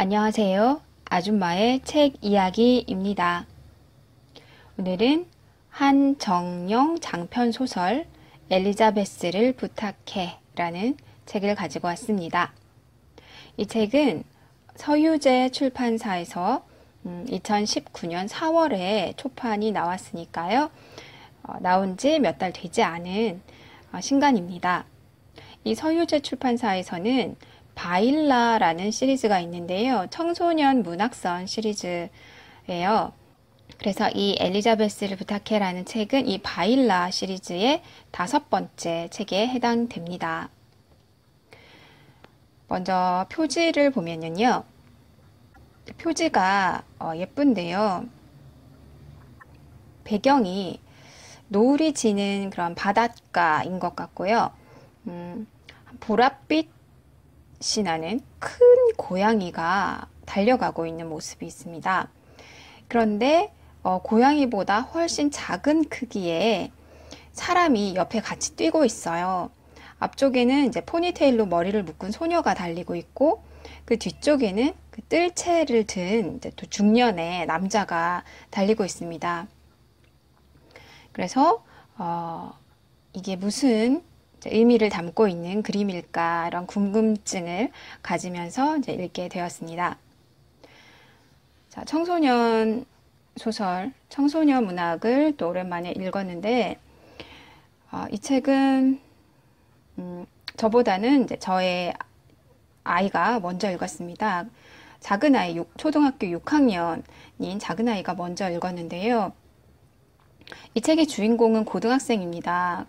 안녕하세요. 아줌마의 책 이야기입니다. 오늘은 한정영 장편 소설 엘리자베스를 부탁해 라는 책을 가지고 왔습니다. 이 책은 서유재 출판사에서 2019년 4월에 초판이 나왔으니까요. 나온 지 몇 달 되지 않은 신간입니다. 이 서유재 출판사에서는 바일라라는 시리즈가 있는데요. 청소년 문학선 시리즈예요. 그래서 이 엘리자베스를 부탁해라는 책은 이 바일라 시리즈의 5번째 책에 해당됩니다. 먼저 표지를 보면요. 표지가 예쁜데요. 배경이 노을이 지는 그런 바닷가인 것 같고요. 보랏빛 이 나는 큰 고양이가 달려가고 있는 모습이 있습니다. 그런데 고양이보다 훨씬 작은 크기의 사람이 옆에 같이 뛰고 있어요. 앞쪽에는 이제 포니테일로 머리를 묶은 소녀가 달리고 있고 그 뒤쪽에는 그 뜰채를 든 이제 또 중년의 남자가 달리고 있습니다. 그래서 이게 무슨 의미를 담고 있는 그림일까 이런 궁금증을 가지면서 이제 읽게 되었습니다. 자, 청소년 소설, 청소년 문학을 또 오랜만에 읽었는데 이 책은 저보다는 이제 저의 아이가 먼저 읽었습니다. 작은 아이, 초등학교 6학년인 작은 아이가 먼저 읽었는데요. 이 책의 주인공은 고등학생입니다.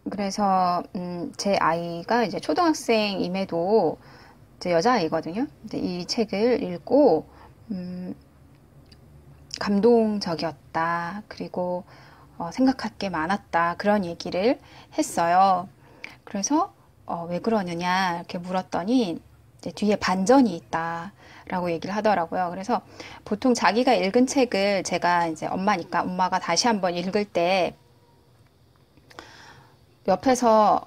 그래서 제 아이가 이제 초등학생임에도 이제 여자아이거든요. 이 책을 읽고 감동적이었다. 그리고 생각할 게 많았다. 그런 얘기를 했어요. 그래서 왜 그러느냐 이렇게 물었더니 이제 뒤에 반전이 있다. 라고 얘기를 하더라고요. 그래서 보통 자기가 읽은 책을 제가 이제 엄마니까 엄마가 다시 한번 읽을 때 옆에서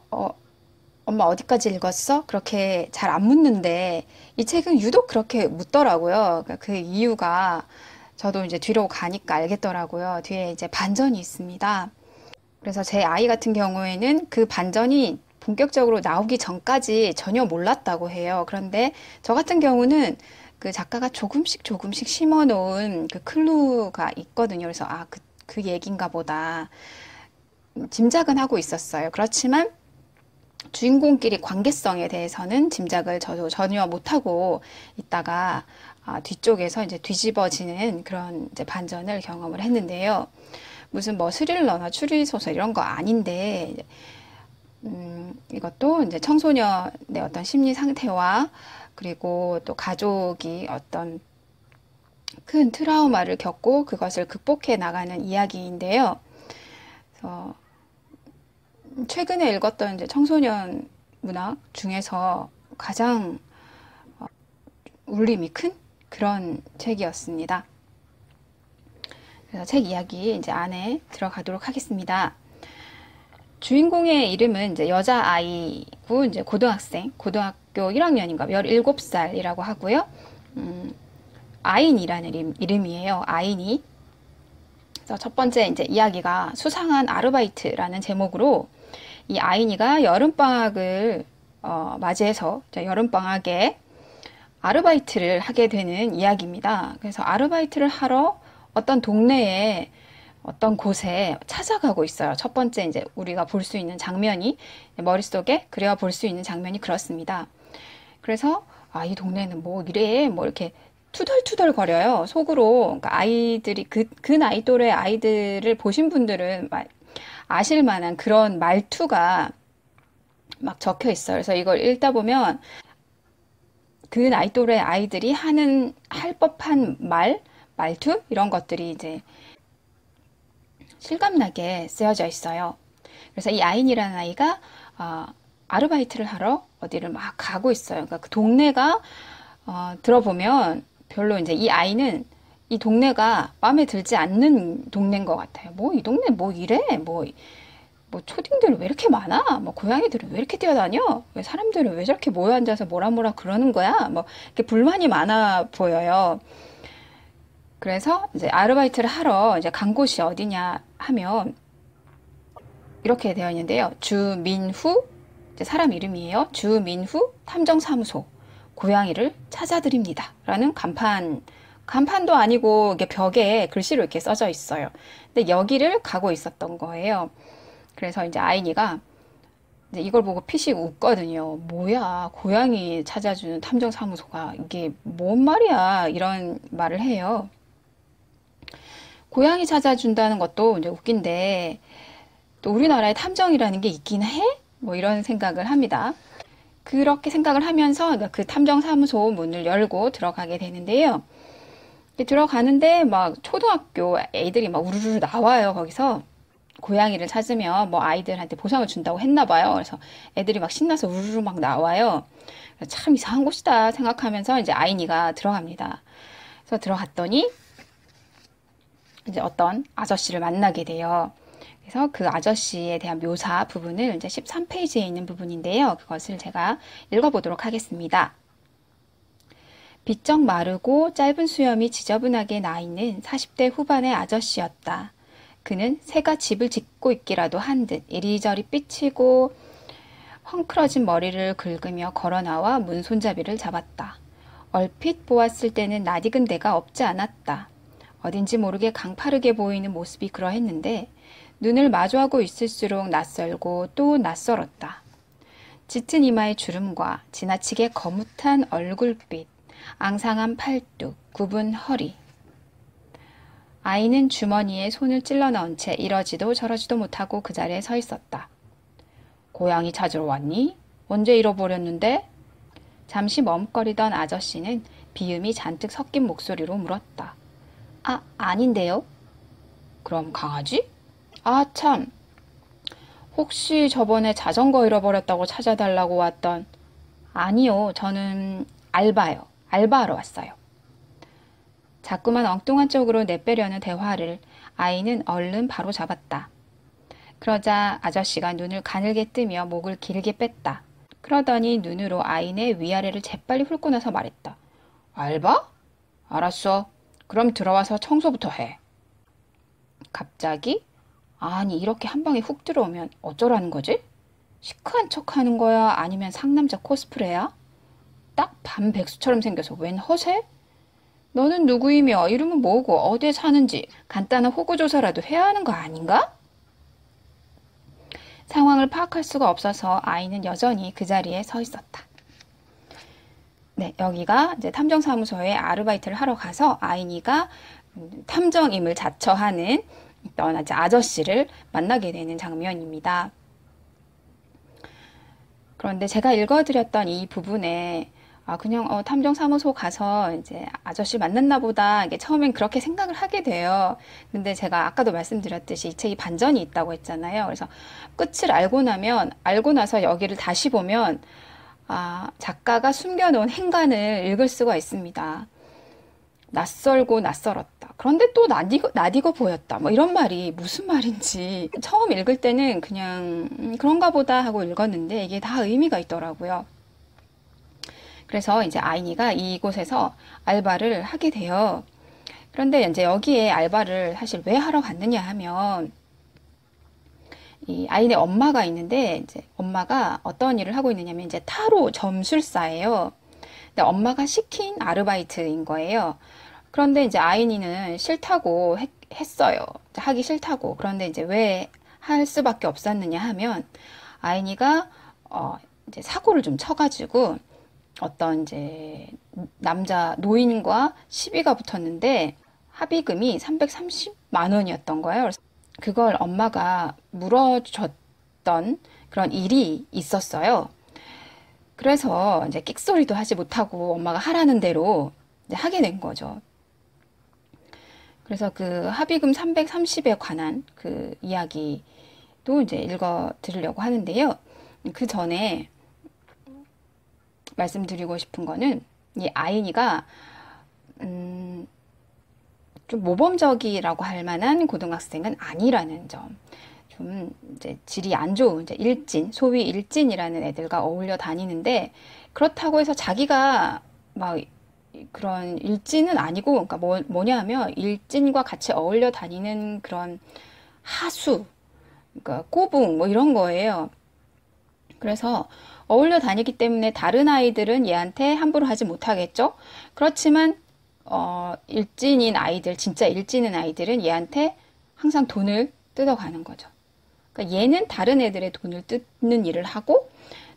엄마 어디까지 읽었어? 그렇게 잘 안 묻는데 이 책은 유독 그렇게 묻더라고요. 그러니까 그 이유가 저도 이제 뒤로 가니까 알겠더라고요. 뒤에 이제 반전이 있습니다. 그래서 제 아이 같은 경우에는 그 반전이 본격적으로 나오기 전까지 전혀 몰랐다고 해요. 그런데 저 같은 경우는 그 작가가 조금씩 심어 놓은 그 클루가 있거든요. 그래서 그 얘긴가 보다. 짐작은 하고 있었어요. 그렇지만 주인공끼리 관계성에 대해서는 짐작을 저도 전혀 못하고 있다가 뒤쪽에서 이제 뒤집어지는 그런 이제 반전을 경험을 했는데요. 무슨 뭐 스릴러나 추리소설 이런 거 아닌데 이것도 이제 청소년의 어떤 심리 상태와 그리고 또 가족이 어떤 큰 트라우마를 겪고 그것을 극복해 나가는 이야기인데요. 그래서 최근에 읽었던 이제 청소년 문학 중에서 가장 울림이 큰 그런 책이었습니다. 그래서 책 이야기 이제 안에 들어가도록 하겠습니다. 주인공의 이름은 이제 여자아이고 이제 고등학교 1학년인가 17살이라고 하고요. 아인이라는 이름이에요. 아인이. 그래서 첫 번째 이제 이야기가 수상한 아르바이트라는 제목으로 이 아인이가 여름방학을 맞이해서 여름방학에 아르바이트를 하게 되는 이야기입니다. 그래서 아르바이트를 하러 어떤 동네에 어떤 곳에 찾아가고 있어요. 첫 번째 이제 우리가 볼 수 있는 장면이 머릿속에 그려 볼 수 있는 장면이 그렇습니다. 그래서 이 동네는 뭐 이래 뭐 이렇게 투덜투덜 거려요. 속으로. 그러니까 아이들이 그 나이 또래 아이들을 보신 분들은 아실 만한 그런 말투가 막 적혀 있어요. 그래서 이걸 읽다 보면 그 나이 또래 아이들이 할 법한 말투 이런 것들이 이제 실감나게 쓰여져 있어요. 그래서 이 아인이라는 아이가 아르바이트를 하러 어디를 막 가고 있어요. 그러니까 그 동네가 들어보면 별로 이제 이 아이는 이 동네가 마음에 들지 않는 동네인 것 같아요. 뭐 이 동네 뭐 이래? 뭐 뭐 초딩들은 왜 이렇게 많아? 뭐 고양이들은 왜 이렇게 뛰어다녀? 왜 사람들은 왜 저렇게 모여 앉아서 뭐라 그러는 거야? 뭐 이렇게 불만이 많아 보여요. 그래서 이제 아르바이트를 하러 이제 간 곳이 어디냐 하면 이렇게 되어 있는데요. 주민후, 이제 사람 이름이에요. 주민후 탐정사무소, 고양이를 찾아드립니다. 라는 간판도 아니고 이게 벽에 글씨로 이렇게 써져 있어요. 근데 여기를 가고 있었던 거예요. 그래서 이제 아이니가 이제 이걸 보고 피식 웃거든요. 뭐야, 고양이 찾아주는 탐정사무소가 이게 뭔 말이야? 이런 말을 해요. 고양이 찾아준다는 것도 이제 웃긴데 또 우리나라에 탐정이라는 게 있긴 해? 뭐 이런 생각을 합니다. 그렇게 생각을 하면서 그 탐정사무소 문을 열고 들어가게 되는데요. 들어가는데 막 초등학교 애들이 막 우르르 나와요. 거기서 고양이를 찾으면 뭐 아이들한테 보상을 준다고 했나 봐요. 그래서 애들이 막 신나서 우르르 막 나와요. 참 이상한 곳이다 생각하면서 이제 아이니가 들어갑니다. 그래서 들어갔더니 이제 어떤 아저씨를 만나게 돼요. 그래서 그 아저씨에 대한 묘사 부분을 이제 13페이지에 있는 부분인데요. 그것을 제가 읽어보도록 하겠습니다. 비쩍 마르고 짧은 수염이 지저분하게 나 있는 40대 후반의 아저씨였다. 그는 새가 집을 짓고 있기라도 한 듯 이리저리 삐치고 헝클어진 머리를 긁으며 걸어 나와 문 손잡이를 잡았다. 얼핏 보았을 때는 낯익은 데가 없지 않았다. 어딘지 모르게 강파르게 보이는 모습이 그러했는데 눈을 마주하고 있을수록 낯설고 또 낯설었다. 짙은 이마의 주름과 지나치게 거뭇한 얼굴빛, 앙상한 팔뚝, 굽은 허리. 아이는 주머니에 손을 찔러 넣은 채 이러지도 저러지도 못하고 그 자리에 서 있었다. 고양이 찾으러 왔니? 언제 잃어버렸는데? 잠시 멈거리던 아저씨는 비음이 잔뜩 섞인 목소리로 물었다. 아, 아닌데요? 그럼 강아지? 아, 참. 혹시 저번에 자전거 잃어버렸다고 찾아달라고 왔던... 아니요, 저는 알바요. 알바하러 왔어요. 자꾸만 엉뚱한 쪽으로 내빼려는 대화를 아이는 얼른 바로 잡았다. 그러자 아저씨가 눈을 가늘게 뜨며 목을 길게 뺐다. 그러더니 눈으로 아이네 위아래를 재빨리 훑고 나서 말했다. 알바? 알았어. 그럼 들어와서 청소부터 해. 갑자기? 아니, 이렇게 한 방에 훅 들어오면 어쩌라는 거지? 시크한 척 하는 거야? 아니면 상남자 코스프레야? 딱 반백수처럼 생겨서 웬 허세? 너는 누구이며 이름은 뭐고 어디에 사는지 간단한 호구조사라도 해야 하는 거 아닌가? 상황을 파악할 수가 없어서 아이는 여전히 그 자리에 서 있었다. 네, 여기가 이제 탐정사무소에 아르바이트를 하러 가서 아이니가 탐정임을 자처하는 어떤 아저씨를 만나게 되는 장면입니다. 그런데 제가 읽어드렸던 이 부분에 그냥 탐정사무소 가서 이제 아저씨 만났나 보다. 이게 처음엔 그렇게 생각을 하게 돼요. 근데 제가 아까도 말씀드렸듯이 이 책이 반전이 있다고 했잖아요. 그래서 끝을 알고 나서 여기를 다시 보면 작가가 숨겨놓은 행간을 읽을 수가 있습니다. 낯설고 낯설었다. 그런데 또 낯익어 보였다. 뭐 이런 말이 무슨 말인지 처음 읽을 때는 그냥 그런가 보다 하고 읽었는데 이게 다 의미가 있더라고요. 그래서 이제 아이니가 이곳에서 알바를 하게 돼요. 그런데 이제 여기에 알바를 사실 왜 하러 갔느냐 하면 이 아이네 엄마가 있는데 이제 엄마가 어떤 일을 하고 있느냐면 이제 타로 점술사예요. 근데 엄마가 시킨 아르바이트인 거예요. 그런데 이제 아이니는 싫다고 했어요. 하기 싫다고. 그런데 이제 왜 할 수밖에 없었느냐 하면 아이니가 이제 사고를 좀 쳐가지고 어떤 이제 남자 노인과 시비가 붙었는데 합의금이 330만 원이었던 거예요. 그래서 그걸 엄마가 물어줬던 그런 일이 있었어요. 그래서 이제 끽소리도 하지 못하고 엄마가 하라는 대로 이제 하게 된 거죠. 그래서 그 합의금 330에 관한 그 이야기도 이제 읽어 드리려고 하는데요. 그 전에 말씀드리고 싶은 거는 이 아이니가 좀 모범적이라고 할 만한 고등학생은 아니라는 점. 좀 이제 질이 안 좋은 이제 일진, 소위 일진이라는 애들과 어울려 다니는데 그렇다고 해서 자기가 막 그런 일진은 아니고, 그러니까 뭐냐면 일진과 같이 어울려 다니는 그런 하수, 그러니까 꼬붕 뭐 이런 거예요. 그래서 어울려 다니기 때문에 다른 아이들은 얘한테 함부로 하지 못하겠죠. 그렇지만 일진인 아이들, 진짜 일진인 아이들은 얘한테 항상 돈을 뜯어가는 거죠. 그러니까 얘는 다른 애들의 돈을 뜯는 일을 하고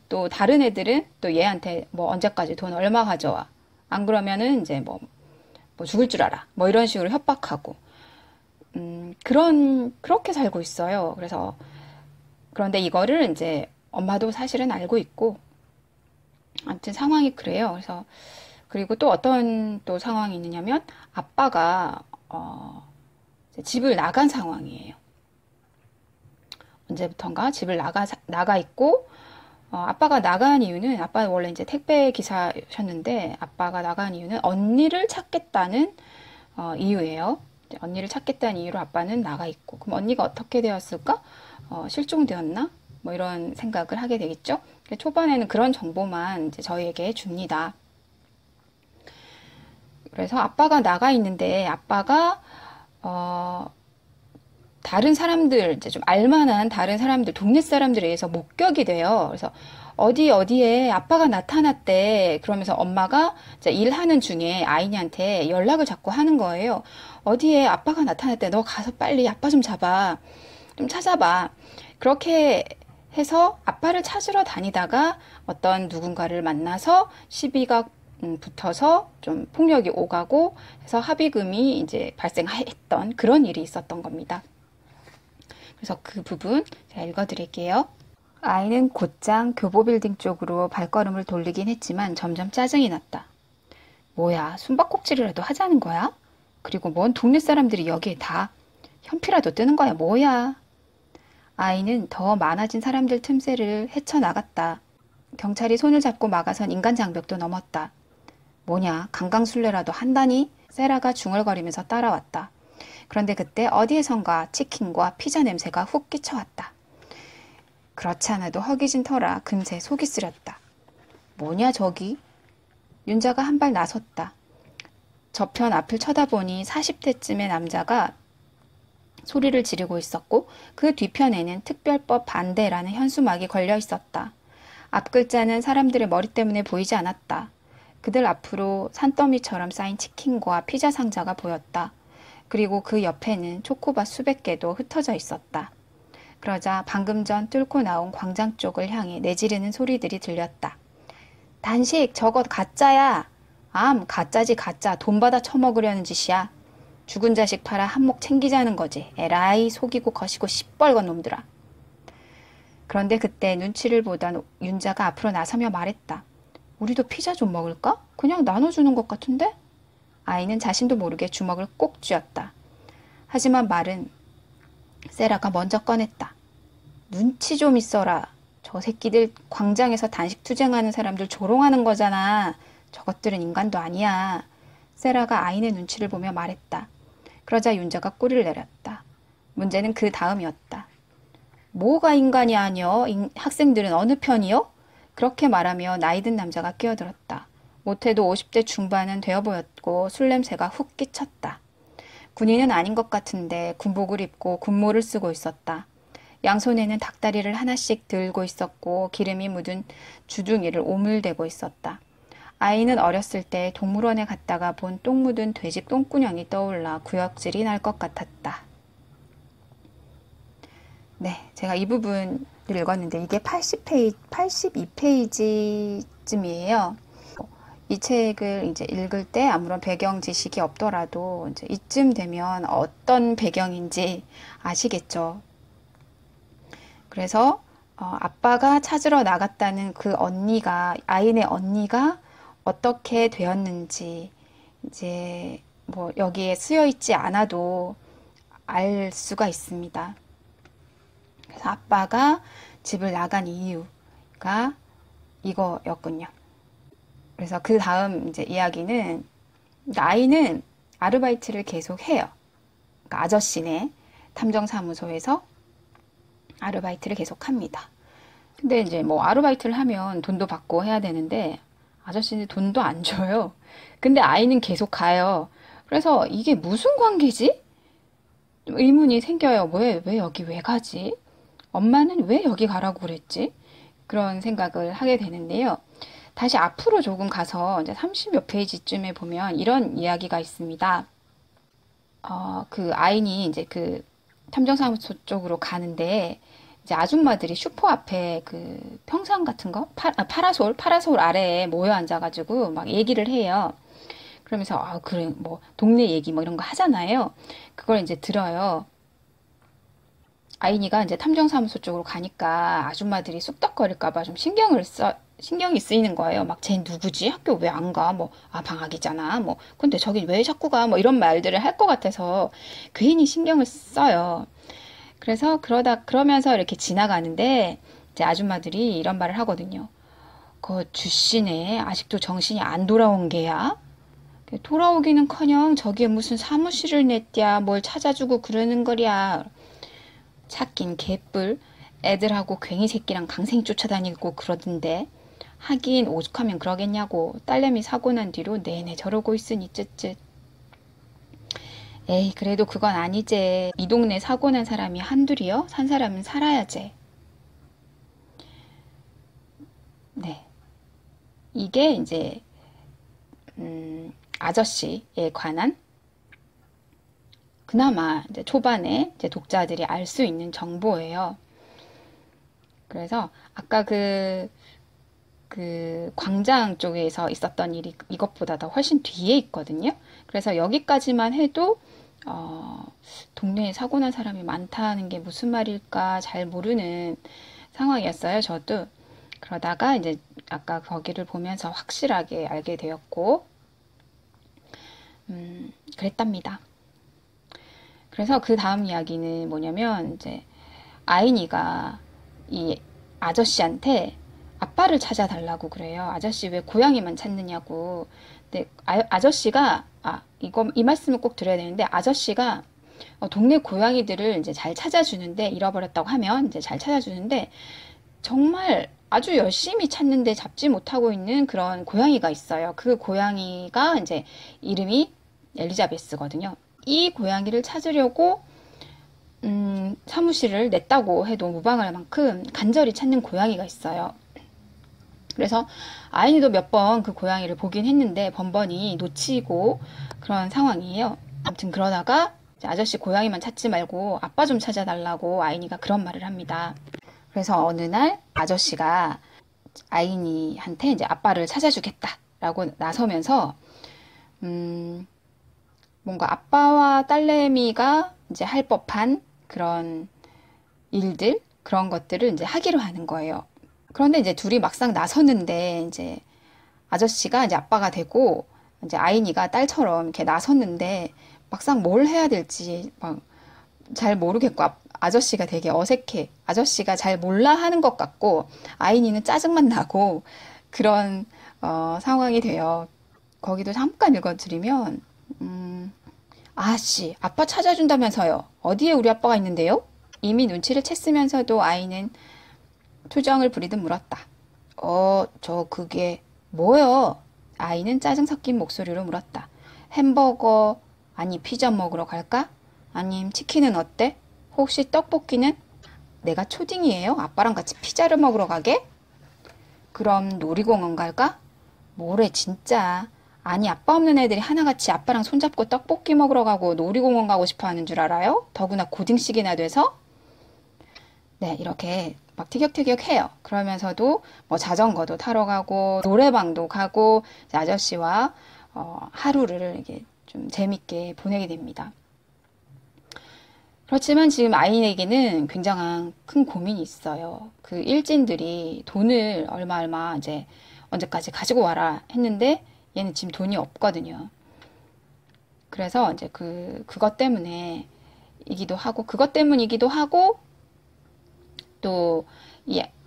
또 다른 애들은 또 얘한테 뭐 언제까지 돈 얼마 가져와. 안 그러면은 이제 뭐 죽을 줄 알아. 뭐 이런 식으로 협박하고. 그렇게 살고 있어요. 그런데 이거를 이제 엄마도 사실은 알고 있고, 아무튼 상황이 그래요. 그리고 또 어떤 또 상황이 있느냐면, 아빠가, 이제 집을 나간 상황이에요. 언제부턴가 집을 나가 있고, 아빠가 나간 이유는, 아빠는 원래 이제 택배 기사셨는데, 아빠가 나간 이유는 언니를 찾겠다는, 이유예요. 언니를 찾겠다는 이유로 아빠는 나가 있고, 그럼 언니가 어떻게 되었을까? 실종되었나? 뭐 이런 생각을 하게 되겠죠. 초반에는 그런 정보만 이제 저희에게 줍니다. 그래서 아빠가 나가 있는데 아빠가 다른 사람들, 이제 좀 알만한 다른 사람들, 동네 사람들에 의해서 목격이 돼요. 그래서 어디에 아빠가 나타났대. 그러면서 엄마가 이제 일하는 중에 아이한테 연락을 자꾸 하는 거예요. 어디에 아빠가 나타났대. 너 가서 빨리 아빠 좀 잡아. 좀 찾아봐. 그렇게 해서 아빠를 찾으러 다니다가 어떤 누군가를 만나서 시비가 붙어서 좀 폭력이 오가고 해서 합의금이 이제 발생했던 그런 일이 있었던 겁니다. 그래서 그 부분 제가 읽어드릴게요. 아이는 곧장 교보빌딩 쪽으로 발걸음을 돌리긴 했지만 점점 짜증이 났다. 뭐야, 숨바꼭질이라도 하자는 거야? 그리고 뭔 동네 사람들이 여기에 다 현피라도 뜨는 거야, 뭐야? 아이는 더 많아진 사람들 틈새를 헤쳐나갔다. 경찰이 손을 잡고 막아선 인간장벽도 넘었다. 뭐냐, 강강술래라도 한다니? 세라가 중얼거리면서 따라왔다. 그런데 그때 어디에선가 치킨과 피자 냄새가 훅 끼쳐왔다. 그렇지 않아도 허기진 터라 금세 속이 쓰렸다. 뭐냐 저기? 윤자가 한 발 나섰다. 저편 앞을 쳐다보니 40대쯤의 남자가 소리를 지르고 있었고 그 뒤편에는 특별법 반대라는 현수막이 걸려 있었다. 앞 글자는 사람들의 머리 때문에 보이지 않았다. 그들 앞으로 산더미처럼 쌓인 치킨과 피자 상자가 보였다. 그리고 그 옆에는 초코바 수백 개도 흩어져 있었다. 그러자 방금 전 뚫고 나온 광장 쪽을 향해 내지르는 소리들이 들렸다. 단식 저거 가짜야. 가짜지 가짜. 돈 받아 처먹으려는 짓이야. 죽은 자식 팔아 한몫 챙기자는 거지. 에라이 속이고 거시고 시뻘건 놈들아. 그런데 그때 눈치를 보던 윤자가 앞으로 나서며 말했다. 우리도 피자 좀 먹을까? 그냥 나눠주는 것 같은데? 아이는 자신도 모르게 주먹을 꼭 쥐었다. 하지만 말은 세라가 먼저 꺼냈다. 눈치 좀 있어라. 저 새끼들 광장에서 단식 투쟁하는 사람들 조롱하는 거잖아. 저것들은 인간도 아니야. 세라가 아이의 눈치를 보며 말했다. 그러자 윤자가 꼬리를 내렸다. 문제는 그 다음이었다. 뭐가 인간이 아니여? 학생들은 어느 편이요? 그렇게 말하며 나이 든 남자가 끼어들었다. 못해도 50대 중반은 되어 보였고 술 냄새가 훅 끼쳤다. 군인은 아닌 것 같은데 군복을 입고 군모를 쓰고 있었다. 양손에는 닭다리를 하나씩 들고 있었고 기름이 묻은 주둥이를 오물대고 있었다. 아이는 어렸을 때 동물원에 갔다가 본 똥 묻은 돼지 똥구녕이 떠올라 구역질이 날 것 같았다. 네, 제가 이 부분을 읽었는데 이게 82페이지쯤이에요. 이 책을 이제 읽을 때 아무런 배경 지식이 없더라도 이제 이쯤 되면 어떤 배경인지 아시겠죠. 그래서 아빠가 찾으러 나갔다는 그 언니가, 아이네 언니가 어떻게 되었는지 이제 뭐 여기에 쓰여 있지 않아도 알 수가 있습니다. 그래서 아빠가 집을 나간 이유가 이거였군요. 그래서 그 다음 이제 이야기는 아이는 아르바이트를 계속 해요. 그러니까 아저씨네 탐정사무소에서 아르바이트를 계속 합니다. 근데 이제 뭐 아르바이트를 하면 돈도 받고 해야 되는데 아저씨는 돈도 안 줘요. 근데 아이는 계속 가요. 그래서 이게 무슨 관계지? 의문이 생겨요. 왜 여기 왜 가지? 엄마는 왜 여기 가라고 그랬지? 그런 생각을 하게 되는데요. 다시 앞으로 조금 가서 이제 30몇 페이지쯤에 보면 이런 이야기가 있습니다. 그 아인이 이제 그 탐정사무소 쪽으로 가는데 이제 아줌마들이 슈퍼 앞에 그 평상 같은 거, 파라솔 아래에 모여 앉아가지고 막 얘기를 해요. 그러면서 그래 뭐 동네 얘기 뭐 이런 거 하잖아요. 그걸 이제 들어요. 아이니가 이제 탐정사무소 쪽으로 가니까 아줌마들이 쑥덕거릴까봐 좀 신경이 쓰이는 거예요. 막, 쟤 누구지? 학교 왜 안 가? 뭐, 방학이잖아. 뭐, 근데 저기 왜 자꾸 가? 뭐, 이런 말들을 할 것 같아서 괜히 신경을 써요. 그래서 그러면서 이렇게 지나가는데, 이제 아줌마들이 이런 말을 하거든요. 그 주씨네, 아직도 정신이 안 돌아온 게야? 돌아오기는커녕 저기에 무슨 사무실을 냈랴, 뭘 찾아주고 그러는 거랴. 찾긴 개뿔. 애들하고 괭이 새끼랑 강생 쫓아다니고 그러던데. 하긴 오죽하면 그러겠냐고. 딸내미 사고 난 뒤로 내내 저러고 있으니 쯧쯧. 에이 그래도 그건 아니제. 이 동네 사고 난 사람이 한둘이요? 산 사람은 살아야지. 네. 이게 이제 아저씨에 관한 그나마 이제 초반에 이제 독자들이 알 수 있는 정보예요. 그래서 아까 그 광장 쪽에서 있었던 일이 이것보다 더 훨씬 뒤에 있거든요. 그래서 여기까지만 해도 동네에 사고 난 사람이 많다는 게 무슨 말일까 잘 모르는 상황이었어요. 저도. 그러다가 이제 아까 거기를 보면서 확실하게 알게 되었고, 그랬답니다. 그래서 그 다음 이야기는 뭐냐면 이제 아이니가 이 아저씨한테 아빠를 찾아달라고 그래요. 아저씨 왜 고양이만 찾느냐고. 근데 아저씨가 이 말씀을 꼭 드려야 되는데 아저씨가 동네 고양이들을 이제 잘 찾아주는데 잃어버렸다고 하면 이제 잘 찾아주는데 정말 아주 열심히 찾는데 잡지 못하고 있는 그런 고양이가 있어요. 그 고양이가 이제 이름이 엘리자베스거든요. 이 고양이를 찾으려고 사무실을 냈다고 해도 무방할 만큼 간절히 찾는 고양이가 있어요. 그래서 아이니도 몇 번 그 고양이를 보긴 했는데 번번이 놓치고 그런 상황이에요. 아무튼 그러다가 아저씨 고양이만 찾지 말고 아빠 좀 찾아달라고 아이니가 그런 말을 합니다. 그래서 어느 날 아저씨가 아이니한테 이제 아빠를 찾아주겠다라고 나서면서 뭔가 아빠와 딸내미가 이제 할 법한 그런 일들, 그런 것들을 이제 하기로 하는 거예요. 그런데 이제 둘이 막상 나섰는데 이제 아저씨가 이제 아빠가 되고 이제 아이니가 딸처럼 이렇게 나섰는데 막상 뭘 해야 될지 막 잘 모르겠고 아저씨가 되게 어색해. 아저씨가 잘 몰라 하는 것 같고 아이니는 짜증만 나고 그런 상황이 돼요. 거기도 잠깐 읽어드리면 아씨, 아빠 찾아준다면서요. 어디에 우리 아빠가 있는데요? 이미 눈치를 챘으면서도 아이는 투정을 부리듯 물었다. 저 그게 뭐요? 아이는 짜증 섞인 목소리로 물었다. 햄버거, 아니 피자 먹으러 갈까? 아님 치킨은 어때? 혹시 떡볶이는? 내가 초딩이에요? 아빠랑 같이 피자를 먹으러 가게? 그럼 놀이공원 갈까? 뭐래 진짜. 아니 아빠 없는 애들이 하나같이 아빠랑 손잡고 떡볶이 먹으러 가고 놀이공원 가고 싶어 하는 줄 알아요? 더구나 고딩식이나 돼서? 네, 이렇게 막 티격태격 해요. 그러면서도 뭐 자전거도 타러 가고 노래방도 가고 아저씨와 하루를 이렇게 좀 재밌게 보내게 됩니다. 그렇지만 지금 아이에게는 굉장한 큰 고민이 있어요. 그 일진들이 돈을 얼마 이제 언제까지 가지고 와라 했는데 얘는 지금 돈이 없거든요. 그래서 이제 그것 때문에이기도 하고 그것 때문이기도 하고 또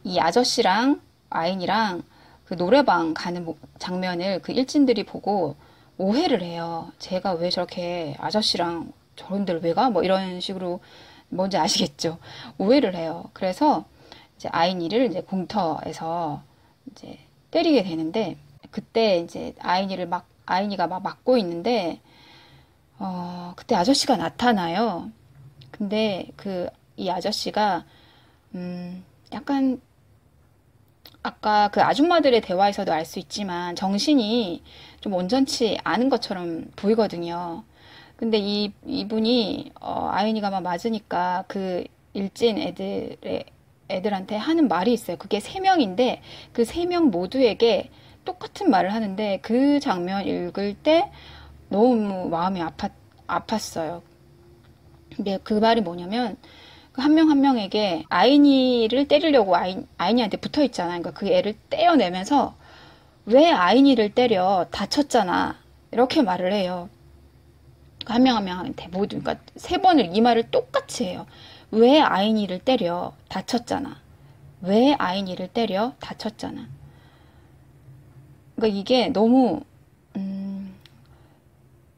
이 아저씨랑 아인이랑 그 노래방 가는 장면을 그 일진들이 보고 오해를 해요. 제가 왜 저렇게 아저씨랑 저런 데를 왜 가? 뭐 이런 식으로 뭔지 아시겠죠? 오해를 해요. 그래서 이제 아이니를 이제 공터에서 이제 때리게 되는데, 그때 이제 아이니가 막 맞고 있는데, 그때 아저씨가 나타나요. 근데 이 아저씨가, 약간, 아까 그 아줌마들의 대화에서도 알 수 있지만, 정신이 좀 온전치 않은 것처럼 보이거든요. 근데 이분이, 아이니가 막 맞으니까 그 일진 애들한테 하는 말이 있어요. 그게 세 명인데, 그 세 명 모두에게 똑같은 말을 하는데, 그 장면 읽을 때 너무 마음이 아팠어요. 근데 그 말이 뭐냐면, 그 한 명 한 명에게 아이니를 때리려고 아이니한테 붙어 있잖아요. 그러니까 그 애를 떼어내면서 왜 아이니를 때려? 다쳤잖아. 이렇게 말을 해요. 한 명 한 명한테 모두, 그러니까 세 번을 이 말을 똑같이 해요. 왜 아이니를 때려? 다쳤잖아. 왜 아이니를 때려? 다쳤잖아. 그러니까 이게 너무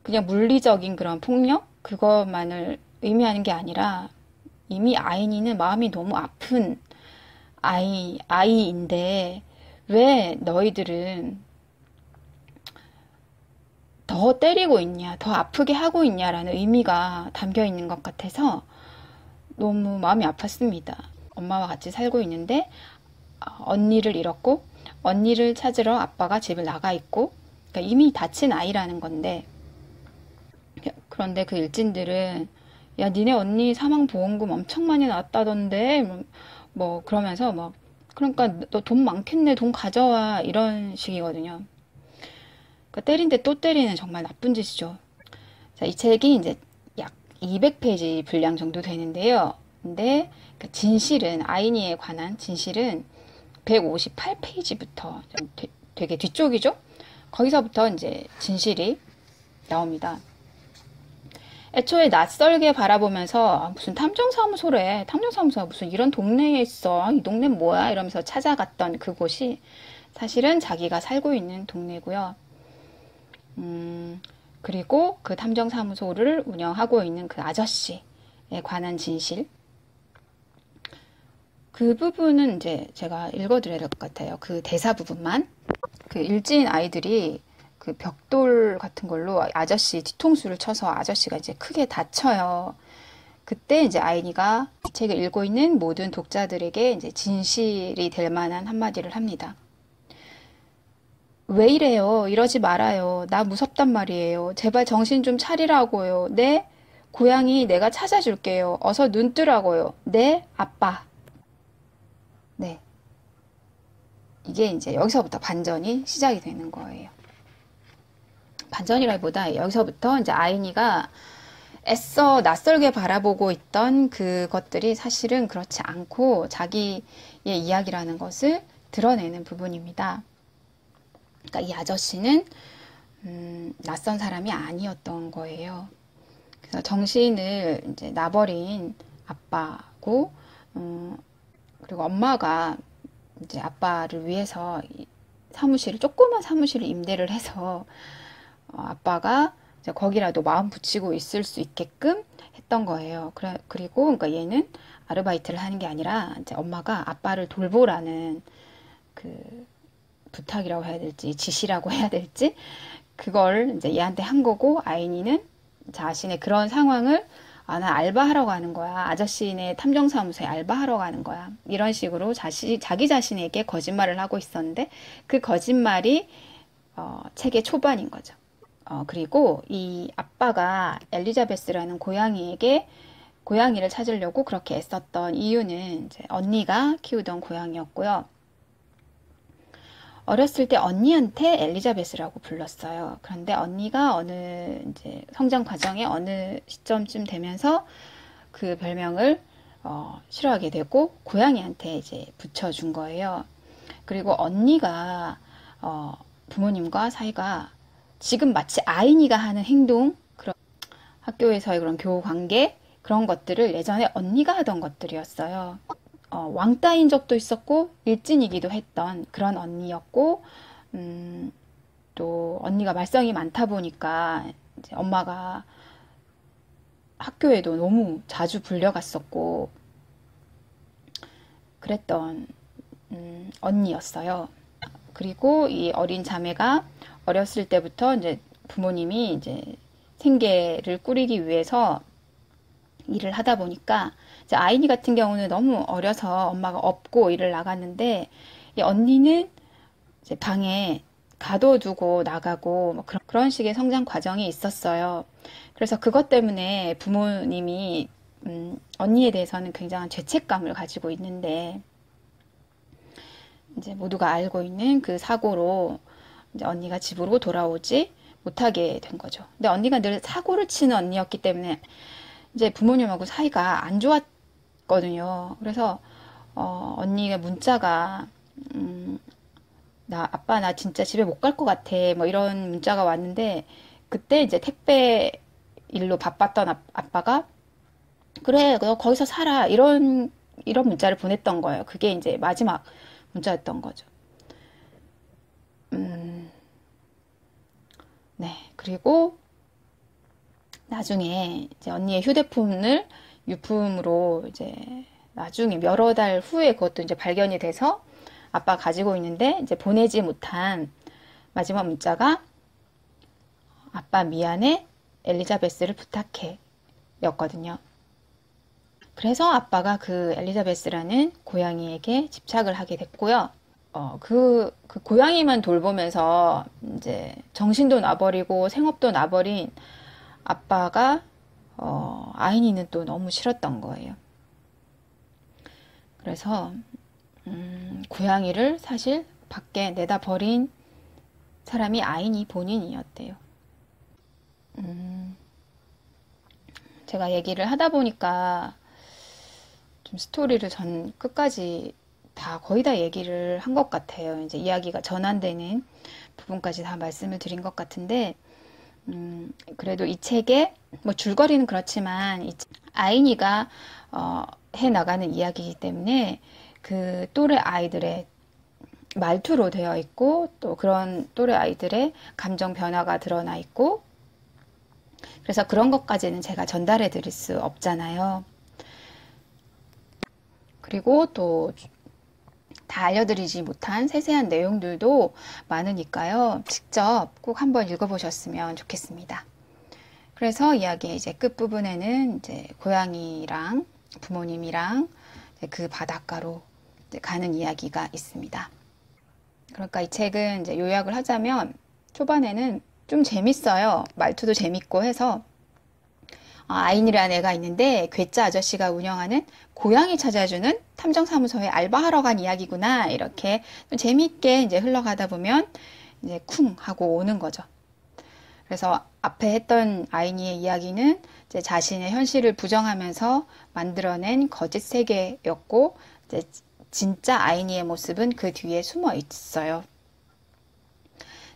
그냥 물리적인 그런 폭력? 그것만을 의미하는 게 아니라 이미 아이니는 마음이 너무 아픈 아이인데 왜 너희들은 더 때리고 있냐, 더 아프게 하고 있냐라는 의미가 담겨 있는 것 같아서 너무 마음이 아팠습니다. 엄마와 같이 살고 있는데 언니를 잃었고 언니를 찾으러 아빠가 집을 나가 있고 그러니까 이미 다친 아이라는 건데 그런데 그 일진들은 야 니네 언니 사망보험금 엄청 많이 나왔다던데 뭐 그러면서 막 그러니까 너 돈 많겠네 돈 가져와 이런 식이거든요. 그러니까 때린데 또 때리는 정말 나쁜 짓이죠. 자, 이 책이 이제 약 200페이지 분량 정도 되는데요. 근데 그 진실은 아이니에 관한 진실은 158페이지부터 되게 뒤쪽이죠. 거기서부터 이제 진실이 나옵니다. 애초에 낯설게 바라보면서 무슨 탐정사무소래. 탐정사무소가 무슨 이런 동네에 있어. 이 동네는 뭐야? 이러면서 찾아갔던 그곳이 사실은 자기가 살고 있는 동네고요. 그리고 그 탐정사무소를 운영하고 있는 그 아저씨에 관한 진실. 그 부분은 이제 제가 읽어드려야 될 것 같아요. 그 대사 부분만. 그 일진 아이들이 그 벽돌 같은 걸로 아저씨 뒤통수를 쳐서 아저씨가 이제 크게 다쳐요. 그때 이제 아이니가 이 책을 읽고 있는 모든 독자들에게 이제 진실이 될 만한 한마디를 합니다. 왜 이래요? 이러지 말아요. 나 무섭단 말이에요. 제발 정신 좀 차리라고요. 네? 고양이 내가 찾아줄게요. 어서 눈 뜨라고요. 네? 아빠. 네. 이게 이제 여기서부터 반전이 시작이 되는 거예요. 반전이라기보다 여기서부터 이제 아이니가 애써 낯설게 바라보고 있던 그것들이 사실은 그렇지 않고 자기의 이야기라는 것을 드러내는 부분입니다. 그러니까 이 아저씨는 낯선 사람이 아니었던 거예요. 그래서 정신을 이제 놔버린 아빠고, 그리고 엄마가 이제 아빠를 위해서 조그만 사무실을 임대를 해서 아빠가 이제 거기라도 마음 붙이고 있을 수 있게끔 했던 거예요. 그리고 그러니까 얘는 아르바이트를 하는 게 아니라 이제 엄마가 아빠를 돌보라는 그 부탁이라고 해야 될지 지시라고 해야 될지 그걸 이제 얘한테 한 거고 아이니는 자신의 그런 상황을 나 알바하러 가는 거야. 아저씨네 탐정사무소에 알바하러 가는 거야. 이런 식으로 자기 자신에게 거짓말을 하고 있었는데 그 거짓말이 책의 초반인 거죠. 그리고 이 아빠가 엘리자베스라는 고양이를 찾으려고 그렇게 애썼던 이유는 이제 언니가 키우던 고양이였고요. 어렸을 때 언니한테 엘리자베스라고 불렀어요. 그런데 언니가 이제 성장 과정의 어느 시점쯤 되면서 그 별명을 싫어하게 되고 고양이한테 이제 붙여준 거예요. 그리고 언니가 부모님과 사이가 지금 마치 아이니가 하는 행동, 그런 학교에서의 그런 교우 관계 그런 것들을 예전에 언니가 하던 것들이었어요. 왕따인 적도 있었고 일진이기도 했던 그런 언니였고 또 언니가 말썽이 많다 보니까 이제 엄마가 학교에도 너무 자주 불려갔었고 그랬던 언니였어요. 그리고 이 어린 자매가 어렸을 때부터 이제 부모님이 이제 생계를 꾸리기 위해서 일을 하다 보니까 이제 아이니 같은 경우는 너무 어려서 엄마가 업고 일을 나갔는데 이 언니는 이제 방에 가둬두고 나가고 뭐 그런 식의 성장 과정이 있었어요. 그래서 그것 때문에 부모님이 언니에 대해서는 굉장한 죄책감을 가지고 있는데 이제 모두가 알고 있는 그 사고로 이제 언니가 집으로 돌아오지 못하게 된 거죠. 근데 언니가 늘 사고를 치는 언니였기 때문에 이제 부모님하고 사이가 안 좋았거든요. 그래서 언니가 문자가 나 아빠 나 진짜 집에 못 갈 것 같아 뭐 이런 문자가 왔는데 그때 이제 택배 일로 바빴던 아빠가 그래 너 거기서 살아 이런 문자를 보냈던 거예요. 그게 이제 마지막 문자였던 거죠. 네. 그리고 나중에 이제 언니의 휴대폰을 유품으로 이제 나중에 여러 달 후에 그것도 이제 발견이 돼서 아빠가 가지고 있는데 이제 보내지 못한 마지막 문자가 아빠 미안해 엘리자베스를 부탁해 였거든요. 그래서 아빠가 그 엘리자베스라는 고양이에게 집착을 하게 됐고요. 그 고양이만 돌보면서 이제 정신도 놔버리고 생업도 놔버린 아빠가 아이니는 또 너무 싫었던 거예요. 그래서 고양이를 사실 밖에 내다 버린 사람이 아이니 본인이었대요. 제가 얘기를 하다 보니까 좀 스토리를 전 끝까지 거의 다 얘기를 한 것 같아요. 이제 이야기가 전환되는 부분까지 다 말씀을 드린 것 같은데, 그래도 이 책에, 뭐 줄거리는 그렇지만, 아이니가, 해 나가는 이야기이기 때문에, 그 또래 아이들의 말투로 되어 있고, 또 그런 또래 아이들의 감정 변화가 드러나 있고, 그래서 그런 것까지는 제가 전달해 드릴 수 없잖아요. 그리고 또 다 알려드리지 못한 세세한 내용들도 많으니까요. 직접 꼭 한번 읽어보셨으면 좋겠습니다. 그래서 이야기의 이제 끝부분에는 이제 고양이랑 부모님이랑 이제 그 바닷가로 이제 가는 이야기가 있습니다. 그러니까 이 책은 이제 요약을 하자면 초반에는 좀 재밌어요. 말투도 재밌고 해서 아이니라는 애가 있는데 괴짜 아저씨가 운영하는 고양이 찾아주는 탐정사무소에 알바하러 간 이야기구나 이렇게 좀 재밌게 이제 흘러가다 보면 이제 쿵 하고 오는 거죠. 그래서 앞에 했던 아이니의 이야기는 이제 자신의 현실을 부정하면서 만들어낸 거짓 세계였고 이제 진짜 아이니의 모습은 그 뒤에 숨어 있어요.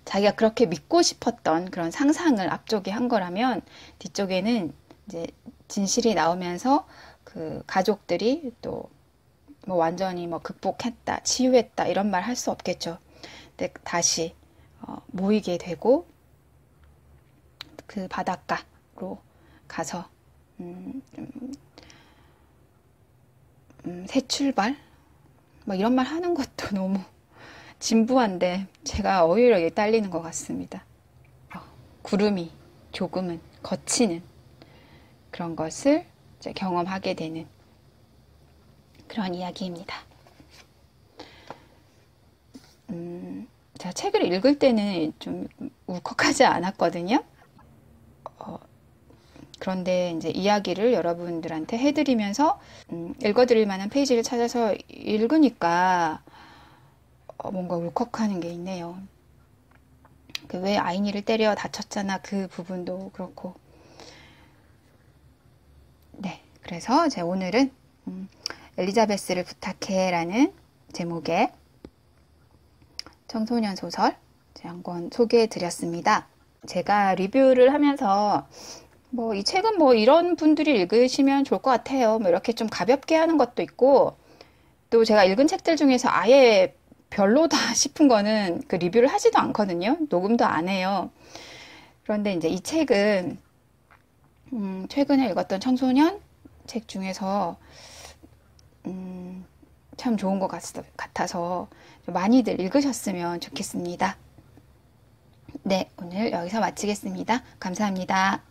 자기가 그렇게 믿고 싶었던 그런 상상을 앞쪽에 한 거라면 뒤쪽에는 이제 진실이 나오면서 그 가족들이 또 뭐 완전히 뭐 극복했다, 치유했다 이런 말 할 수 없겠죠. 근데 다시 모이게 되고 그 바닷가로 가서 새 출발 뭐 이런 말 하는 것도 너무 진부한데 제가 어휘력이 딸리는 것 같습니다. 구름이 조금은 거치는 그런 것을 이제 경험하게 되는 그런 이야기입니다. 제가 책을 읽을 때는 좀 울컥하지 않았거든요. 그런데 이제 이야기를 여러분들한테 해드리면서 읽어드릴 만한 페이지를 찾아서 읽으니까 뭔가 울컥하는 게 있네요. 그 왜 아이니를 때려 다쳤잖아 그 부분도 그렇고. 네, 그래서 제가 오늘은 엘리자베스를 부탁해라는 제목의 청소년 소설 한 권 소개해 드렸습니다. 제가 리뷰를 하면서 뭐 이 책은 뭐 이런 분들이 읽으시면 좋을 것 같아요. 뭐 이렇게 좀 가볍게 하는 것도 있고 또 제가 읽은 책들 중에서 아예 별로다 싶은 거는 그 리뷰를 하지도 않거든요. 녹음도 안 해요. 그런데 이제 이 책은 최근에 읽었던 청소년 책 중에서 참 좋은 것 같아서 많이들 읽으셨으면 좋겠습니다. 네, 오늘 여기서 마치겠습니다. 감사합니다.